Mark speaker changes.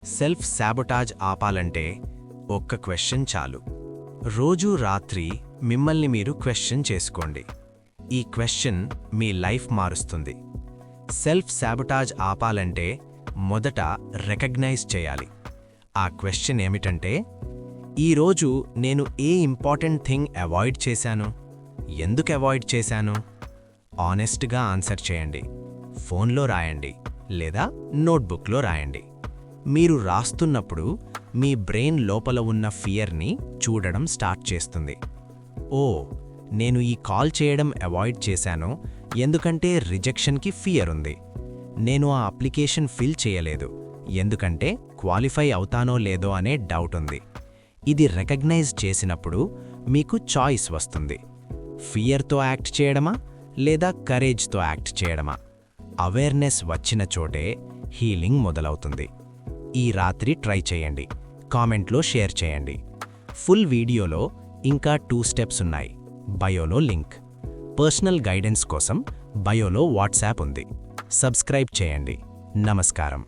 Speaker 1: Self శాబొటాజ్ ఆపాలంటే ఒక్క question చాలు. రోజూ రాత్రి మిమ్మల్ని మీరు క్వశ్చన్ చేసుకోండి. ఈ క్వశ్చన్ మీ లైఫ్ మారుస్తుంది. సెల్ఫ్ శాబొటాజ్ ఆపాలంటే మొదట రికగ్నైజ్ చేయాలి. ఆ క్వశ్చన్ ఏమిటంటే, ఈరోజు నేను ఏ ఇంపార్టెంట్ థింగ్ అవాయిడ్ చేశాను, ఎందుకు అవాయిడ్ చేశాను? ఆనెస్ట్గా ఆన్సర్ చేయండి. ఫోన్లో రాయండి లేదా నోట్బుక్లో రాయండి. మీరు రాస్తున్నప్పుడు మీ బ్రెయిన్ లోపల ఉన్న ఫియర్ని చూడడం స్టార్ట్ చేస్తుంది. ఓ, నేను ఈ కాల్ చేయడం అవాయిడ్ చేశాను ఎందుకంటే రిజెక్షన్కి ఫియర్ ఉంది. నేను ఆ అప్లికేషన్ ఫిల్ చేయలేదు ఎందుకంటే క్వాలిఫై అవుతానో లేదో అనే డౌట్ ఉంది. ఇది రికగ్నైజ్ చేసినప్పుడు మీకు చాయిస్ వస్తుంది. ఫియర్తో యాక్ట్ చేయడమా లేదా కరేజ్తో యాక్ట్ చేయడమా? అవేర్నెస్ వచ్చిన చోటే హీలింగ్ మొదలవుతుంది. ఈ రాత్రి ట్రై చేయండి, కామెంట్లో షేర్ చేయండి. ఫుల్ వీడియోలో ఇంకా 2 స్టెప్స్ ఉన్నాయి. బయోలో లింక్. పర్సనల్ గైడెన్స్ కోసం బయోలో వాట్సాప్ ఉంది. సబ్స్క్రైబ్ చేయండి. నమస్కారం.